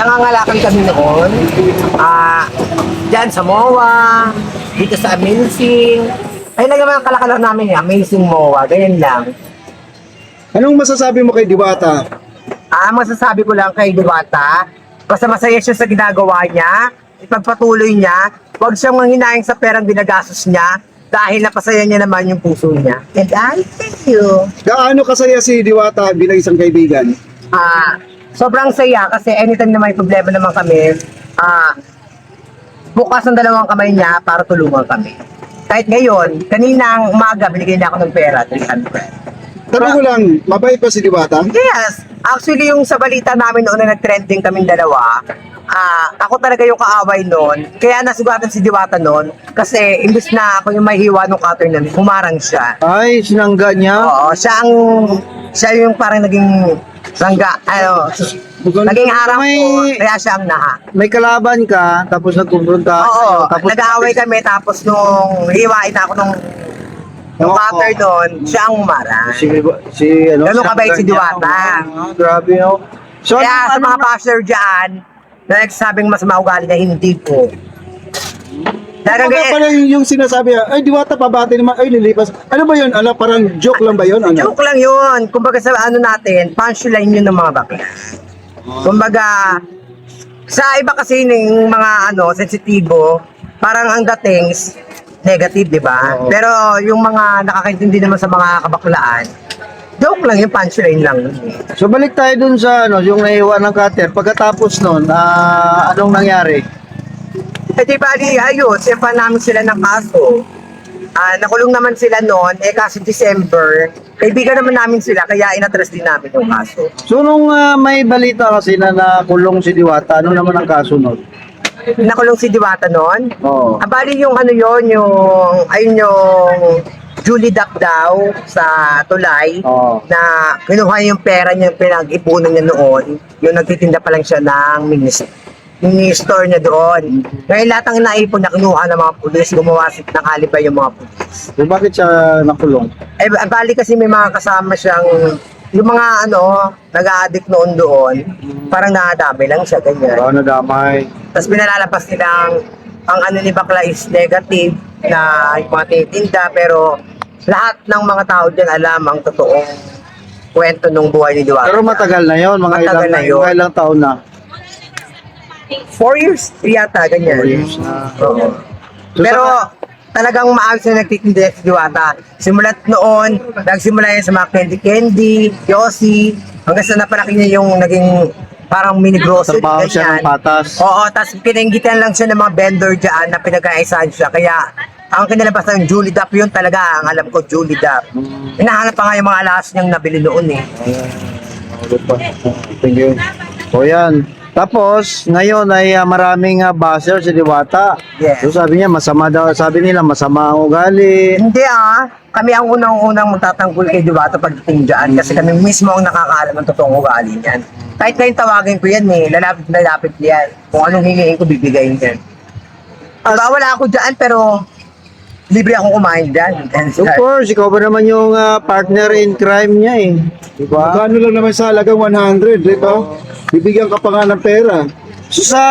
nangangalakal kami noon. Diyan sa MOA, dito sa Amazing. Ay lang naman ang kalakalan namin Amazing MOA, ganyan lang. Anong masasabi mo kay Diwata? Masasabi ko lang kay Diwata, basta masaya siya sa ginagawa niya, ipagpatuloy niya, huwag siyang manghinayang sa perang ginagastos niya, dahil napasaya niya naman yung puso niya. And thank you. Gaano kasaya si Diwata bilang isang kaibigan? Sobrang saya kasi anytime na may problema naman kami, bukas ang dalawang kamay niya para tulungan kami. Kahit ngayon, kaninang umaga, binigay niya ako ng pera, 300. Tanong ko lang, mabait pa si Diwata? Yes, actually yung sa balita namin noon na nag-trending kaming dalawa, ako talaga yung kaaway noon. Kaya nasugatan si Diwata noon kasi imbes na ako yung may hiwa ng cutter nun, humarang siya. Ay, sinangga niya? Oo, siya yung parang naging sangga, naging harang ko, kaya siya ang naha. May kalaban ka, tapos nagkumpronta. Oo, tapos nag-aaway kami tapos nung hiwain ako nung cutter doon, siya ang humarang. Ganun kabait si Diwata. Grabe, no? So, Kaya sa mga pastor dyan, na nagsasabing mas maugali na hindi po. Kaya pala yung sinasabi, ay Diwata pabati naman, ay lilipas. Ano ba yun? Ano, parang joke lang ba yun? Ano? Joke lang yun. Kumbaga sa ano natin, punchline yun ng mga bakla. Kumbaga, sa iba kasi ng mga sensitibo, parang ang dating negative, di ba? Pero yung mga nakakaintindi naman sa mga kabaklaan, joke lang yung punchline lang. So, balik tayo dun sa, yung naiwan ng cutter. Pagkatapos nun, anong nangyari? Eh di bali, ayos, pa namin sila ng kaso. Nakulong naman sila noon, kaso December, kaibigan naman namin sila, kaya inatras din namin yung kaso. So, nung may balita kasi na nakulong si Diwata, ano naman ang kaso nun? Nakulong si Diwata noon? Oo. Bali yung yung Julie Dap daw sa Tulay, Oo. na kinuha yung pera niya, pinag-ipunan niya noon, yung nagtitinda pa lang siya ng mini-store niya doon. Kaya lahat ng naipon na kinuha ng mga pulis, gumawa ng alibay yung mga pulis. So, bakit siya nakulong? Bali kasi may mga kasama siyang, yung mga nag-a-addict noon doon, parang nadamay lang siya, ganyan. Oo, nadamay. Tapos pinalalapas nilang, ang ni Bakla is negative, na yung mga tinitinda, pero lahat ng mga tao dyan alam ang totoong kwento ng buhay ni Diwata. Pero matagal na yon, Matagal na yun. mga ilang taon na. 4 years yata, ganyan. 4 years na. Oo. So, Pero talagang maayos na nagtitinda si Diwata. Simulat noon, nagsimula yan sa mga candy, Yossi, hanggang sa napalaki niya yung naging parang mini grocery, trabaho siya ng patas. Oo, tapos pinanggitan lang siya ng mga vendor dyan na pinagkaisahan siya. Kaya ang kinalabas ng Julie Dap yun talaga, ang alam ko Julie Dap. Hinahanap pa nga yung mga alas niyang nabili noon eh. Thank you. O yan. Tapos, ngayon ay maraming buzzer si Diwata. Yes. So sabi niya, masama daw, sabi nila, masama ang ugali. Hindi kami ang unang-unang magtatanggol kay Diwata pagdating dyan kasi kami mismo ang nakakaalam ng totoong ugali niyan. Kahit ngayon tawagin ko yan lalapit yan. Kung anong hingin ko, bibigayin yan. Wala ako dyan pero libre akong kumain dyan. Of course, ikaw ba naman yung partner in crime niya eh. Diba? Magkano lang naman sa halagang 100, di ba? Bibigyan ka pa nga ng pera. So, sa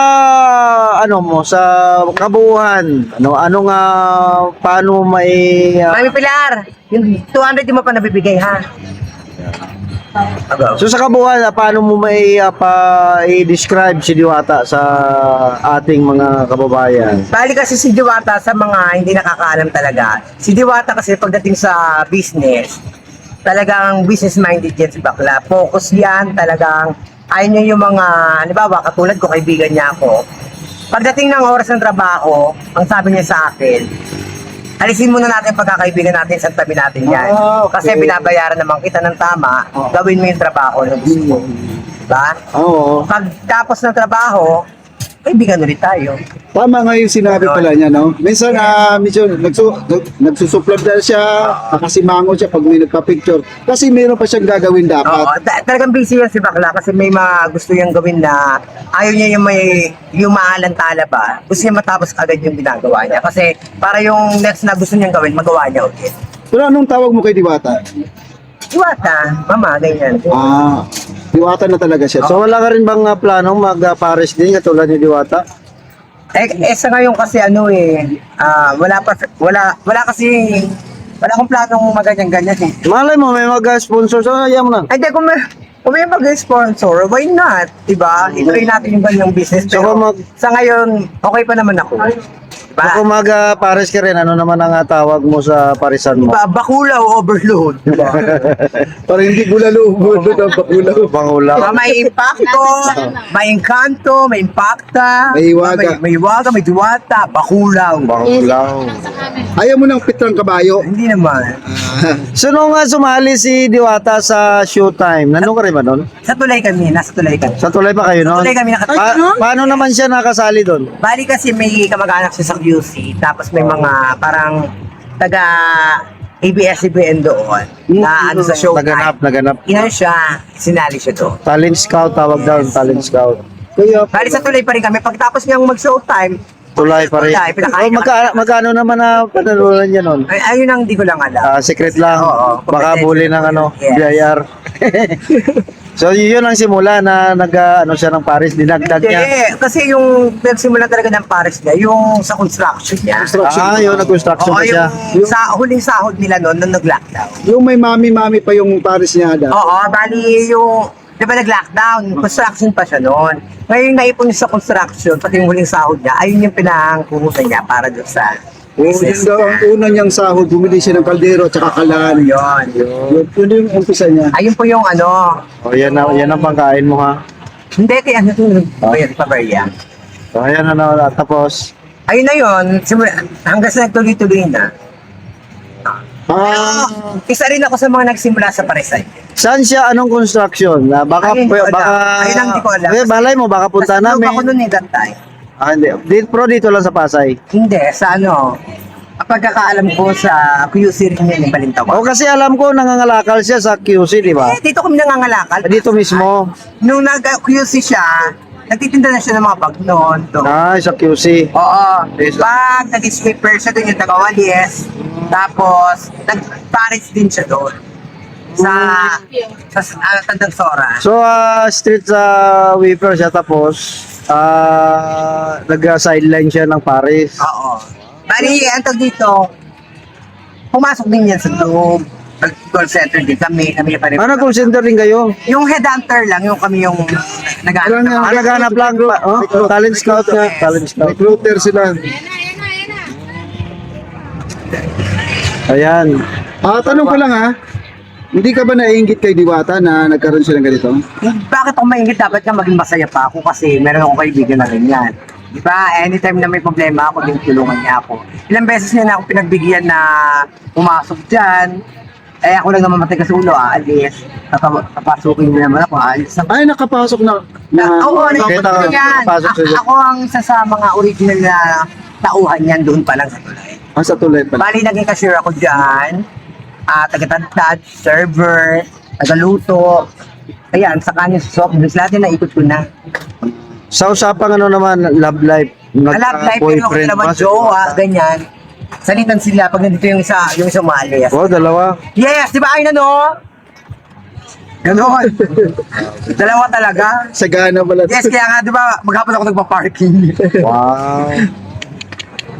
sa kabuuan, paano may Mami Pilar, yung 200 di mo pa nabibigay ha? so sa kabuuan, paano mo may i-describe si Diwata sa ating mga kababayan? Bali kasi si Diwata sa mga hindi nakakaalam talaga. Si Diwata kasi pagdating sa business, talagang business minded yan si Bakla. Focus yan, talagang ayaw niya yung mga, halimbawa katulad ko, kaibigan niya ako. Pagdating ng oras ng trabaho, ang sabi niya sa akin, alisin muna natin pagkakaibigan natin sa tabi natin yan. Okay. Kasi binabayaran naman kita ng tama, gawin mo yung trabaho na gusto mo. Diba? Oo. Pagtapos ng trabaho, kaibigan ulit tayo. Tama nga yung sinabi pala niya, no? Minsan, nagsusuplad na siya, nakasimango siya pag may nagpa-picture. Kasi meron pa siyang gagawin Oo, dapat. talagang busy yan si Bakla kasi may mga gusto niyang gawin na ayaw niya yung maalantala ba. Gusto niya matapos agad yung ginagawa niya. Kasi para yung next na gusto niyang gawin, magawa niya ulit. Pero anong tawag mo kay Diwata? Diwata, mama, ganyan. Diwata na talaga siya. So wala ka rin bang planong mag-Paris din katulad ni Diwata? Sa ngayon kasi wala akong planong maganyan-ganyan eh. Malay mo, may mag-sponsor. So ayaw mo na. Hindi, kung may mag-sponsor, why not? Diba? Ituloy natin yung ganyang business. So, Pero kung sa ngayon, okay pa naman ako. So, Diba? kung mag-Paris ka rin, ano naman ang tawag mo sa parisan mo? Diba? Bakulaw overload. Diba? Para hindi bulalo, bulalo na bakulaw. Bangula. Diba? May impacto, may encanto, may impacta, May hiwaga. may hiwaga, may diwata, bakulaw. Bangulaw. Ayaw mo ng pitrang kabayo? Hindi naman. So nung sumali si Diwata sa showtime, nandun ka rin ba doon? Sa tulay kami, nasa tulay kami. Sa tulay pa kayo noon? Tulay kami Paano naman siya nakasali doon? Bali kasi may kamag-anak siya sa QC, tapos may mga parang taga ABS-CBN doon na ano sa show. Naganap. Ina siya, sinali siya doon. Talent scout, tawag doon, talent scout. Kaya, Bali sa tulay pa rin kami. Pagtapos niyang mag-showtime, Tulay pa rin. Tulay, pinakain. Magkano naman na panalunan niya noon? ayun ang hindi ko lang alam. Secret lang. Oo, Baka competition. bully ng Yes. BIR. So yun ang simula na ano siya ng Paris, dinagdag Hindi, niya. kasi yung nagsimula talaga ng Paris niya, yung sa construction niya. Yun, nag-construction Oo, pa siya. yung sa huling sahod nila noon, nung nag-lockdown. yung may mami-mami pa yung Paris niya dati. Oo, bali yung, di ba nag-lockdown, construction pa siya noon. Ngayon naipon niya sa construction, pati yung huling sahod niya, ayun yung pinangkuhusan niya para doon sa Yun daw ang una niyang sahod, bumili siya ng kaldero at saka kalan. Yun. Yun yung umpisa niya. Ayun po yung ano, Yan ang pangkain mo ha. hindi kaya ano ito, ayun, pabarya. So ayan tapos. Ayun na yun, hanggang sa nagtuloy-tuloy na. Isa rin ako sa mga nagsimula sa Parisay. Saan siya? Anong construction? Baka, Ayun, hindi ko alam. baka, Ayun ang hindi ko alam. Balay mo, baka punta Nasa loob namin. ako noon that time. Hindi. Dito lang sa Pasay. Hindi, sa ano, pagkakaalam ko sa QC rin yun, yung Balintawak. O kasi alam ko nangangalakal siya sa QC, di ba? Dito kami nangangalakal. Dito mismo. Nung nag-QC siya, nagtitinda na siya ng mga bag noon. Sa QC. Oo. Yes. Pag nag-sweeper siya doon yung tagawalis. Tapos, nag-paris din siya doon. Sa Tandang Sora. So, street sa Weaver siya tapos nag-sideline siya ng Paris. Oo. Bali, antog dito, pumasok din yan sa loob. Nag-call center din kami pa rin. Call center din kayo? Yung headhunter lang, yung kami yung nag-aanap. Naghanap lang. Talent scout nga. Talent scout. Recruiter sila. Ayan. Tanong ko lang ha, hindi ka ba naiingit kay Diwata na nagkaroon siya ng ganito? Bakit ako maingit? Dapat nga maging masaya pa ako kasi meron ako kaibigan na ganyan. Di ba? Anytime na may problema ako, din tulungan niya ako. Ilang beses niya na ako pinagbigyan na pumasok dyan. Ako lang naman matigas sa ulo, aalis. Papasukin niya naman ako, aalis. Ay, nakapasok na. Oo, Kita- yan. papasok siya. Ako ang isa sa mga original na tauhan yan doon pa lang sa tulay. Sa tuloy pala. Bali, naging cashier ako dyan. Taga-tantad, server, taga-luto. Ayan, sa kanya sa soft drinks, lahat yan naikot ko na. Sa usapang naman, love life. Love life, pero ako naman jowa, ganyan. Salitan sila pag nandito yung isa umalis. Oh, dalawa. Yes, di ba ayun ano? Ganon. Dalawa talaga. Sagana pala. Yes, kaya nga, di ba, maghapon ako nagpa-parking. Wow.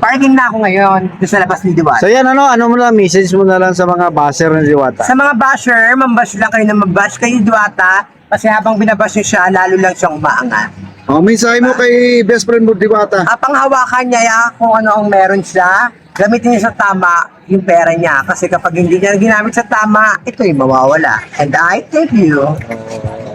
Parking na ako ngayon, doon sa labas ni Diwata. So yan ano mo na, message mo na lang sa mga baser ng Diwata. Sa mga basher, mambash lang kayo na mabash kayo, Diwata. Kasi habang binabash nyo siya, lalo lang siyang umaangat. Mensahe mo kay best friend mo, Diwata. Panghawakan niya kung ano ang meron siya, gamitin niya sa tama yung pera niya. Kasi kapag hindi niya ginamit sa tama, ito'y mawawala. And I thank you.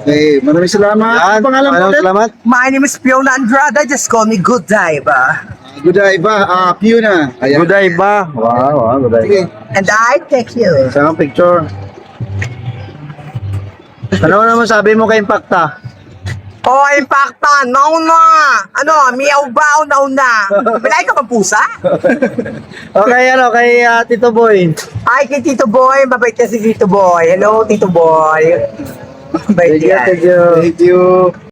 Okay, maraming salamat. Ano pangalan mo ulit? Salamat. My name is Fiona Andrada. Just call me Good Diva. Good day ba? Puna. Ayan. Good day ba? Wow, good day. Sige. And I thank you. Sa picture. Ano naman sabi mo kay Impacta? Oh, Impacta, nauna! Ano, miyaw ba o nauna? Bilay ka bang pusa? Okay, kay Tito Boy. Ay, kay Tito Boy, mabait na si Tito Boy. Hello, Tito Boy. Mabait yan. Thank you. Thank you.